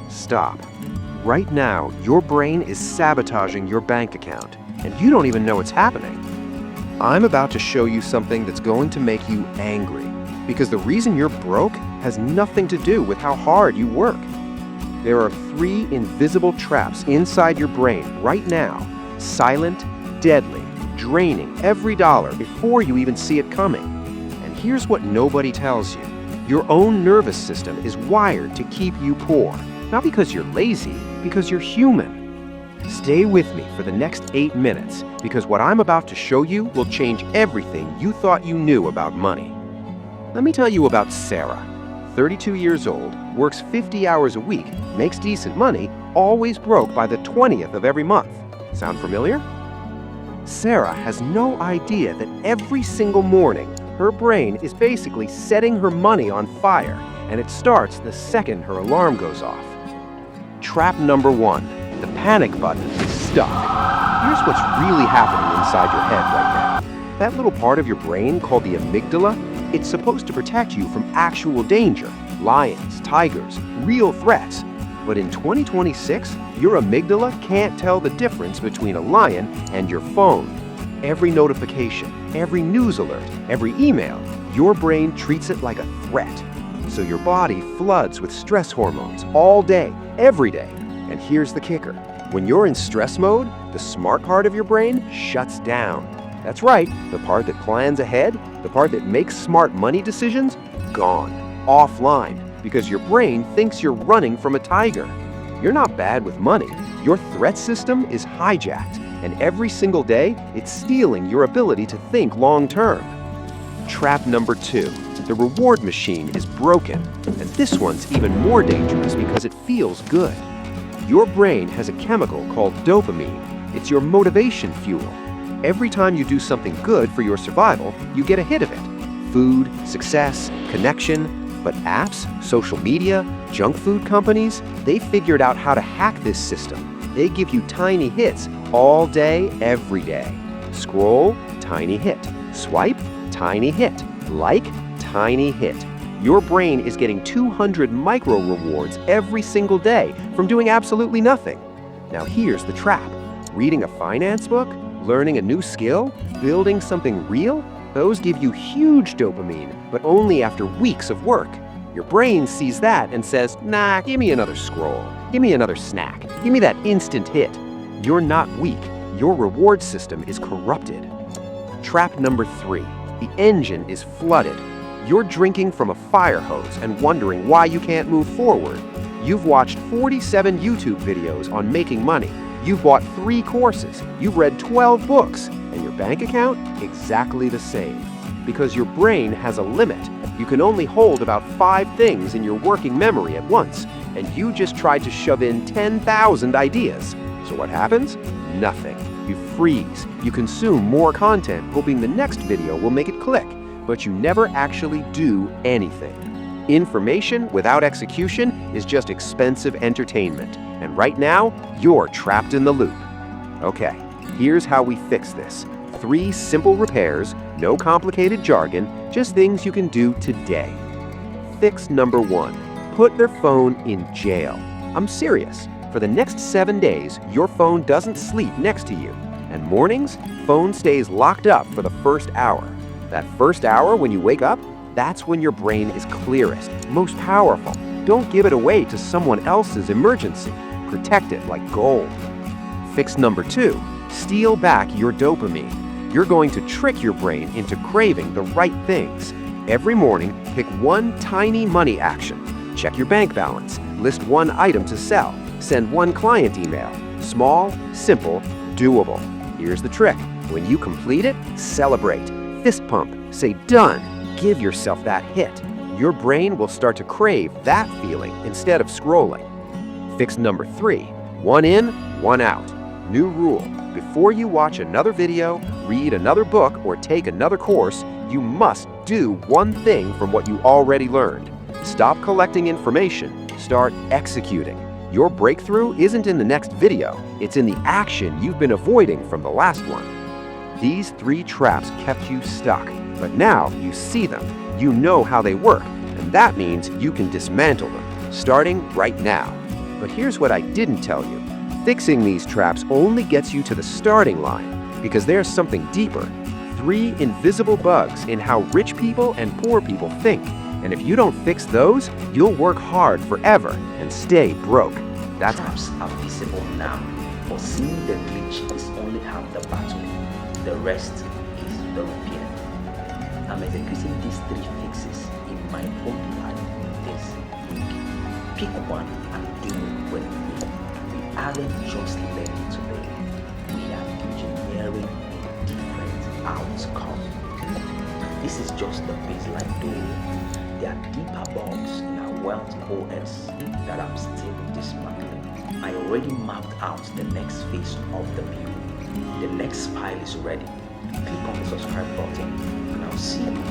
Stop. Right now, your brain is sabotaging your bank account, and you don't even know it's happening. I'm about to show you something that's going to make you angry, because the reason you're broke has nothing to do with how hard you work. There are 3 invisible traps inside your brain right now, silent, deadly, draining every dollar before you even see it coming. And here's what nobody tells you. Your own nervous system is wired to keep you poor, not because you're lazy, because you're human. Stay with me for the next 8 minutes, because what I'm about to show you will change everything you thought you knew about money. Let me tell you about Sarah. 32 years old, works 50 hours a week, makes decent money, always broke by the 20th of every month. Sound familiar? Sarah has no idea that every single morning, her brain is basically setting her money on fire, and it starts the second her alarm goes off. Trap number 1. The panic button is stuck. Here's what's really happening inside your head right now. That little part of your brain called the amygdala, it's supposed to protect you from actual danger, lions, tigers, real threats. But in 2026, your amygdala can't tell the difference between a lion and your phone. Every notification, every news alert, every email, your brain treats it like a threat. So your body floods with stress hormones all day, every day. And here's the kicker. When you're in stress mode, the smart part of your brain shuts down. That's right, the part that plans ahead, the part that makes smart money decisions, gone, offline, because your brain thinks you're running from a tiger. You're not bad with money. Your threat system is hijacked, and every single day, it's stealing your ability to think long-term. Trap number 2. The reward machine is broken, and this one's even more dangerous because it feels good. Your brain has a chemical called dopamine. It's your motivation fuel. Every time you do something good for your survival, you get a hit of it. Food, success, connection. But apps, social media, junk food companies, they figured out how to hack this system. They give you tiny hits all day, every day. Scroll, tiny hit. Swipe, tiny hit. Like, tiny hit. Your brain is getting 200 micro rewards every single day from doing absolutely nothing. Now here's the trap. Reading a finance book, learning a new skill, building something real, those give you huge dopamine, but only after weeks of work. Your brain sees that and says, nah, give me another scroll, give me another snack, give me that instant hit. You're not weak. Your reward system is corrupted. Trap number 3. The engine is flooded. You're drinking from a fire hose and wondering why you can't move forward. You've watched 47 YouTube videos on making money. You've bought 3 courses. You've read 12 books. And your bank account? Exactly the same. Because your brain has a limit. You can only hold about 5 things in your working memory at once. And you just tried to shove in 10,000 ideas. So what happens? Nothing. You freeze. You consume more content, hoping the next video will make it click. But you never actually do anything. Information without execution is just expensive entertainment. And right now, you're trapped in the loop. Okay, here's how we fix this. 3 simple repairs, no complicated jargon, just things you can do today. Fix number 1. Put their phone in jail. I'm serious. For the next 7 days, your phone doesn't sleep next to you. And mornings, phone stays locked up for the first hour. That first hour when you wake up, that's when your brain is clearest, most powerful. Don't give it away to someone else's emergency. Protect it like gold. Fix number 2. Steal back your dopamine. You're going to trick your brain into craving the right things. Every morning, pick one tiny money action. Check your bank balance. List one item to sell. Send one client email. Small, simple, doable. Here's the trick. When you complete it, celebrate. Fist pump. Say done. Give yourself that hit. Your brain will start to crave that feeling instead of scrolling. Fix number 3. One in, one out. New rule. Before you watch another video, read another book, or take another course, you must do one thing from what you already learned. Stop collecting information. Start executing. Your breakthrough isn't in the next video. It's in the action you've been avoiding from the last one. These 3 traps kept you stuck, but now you see them. You know how they work, and that means you can dismantle them, starting right now. But here's what I didn't tell you. Fixing these traps only gets you to the starting line, because there's something deeper. 3 invisible bugs in how rich people and poor people think. And if you don't fix those, you'll work hard forever and stay broke. That's Traps are visible now, but seeing the glitch is only half the battle. The rest is the repair. I'm executing these 3 fixes in my own life this week. Pick one and do it with me. We aren't just learning today, we are engineering a different outcome. This is just the baseline though. There are deeper bugs in our wealth OS that I'm still dismantling. I already mapped out the next phase of the build. The next file is ready. Click on the subscribe button and I'll see you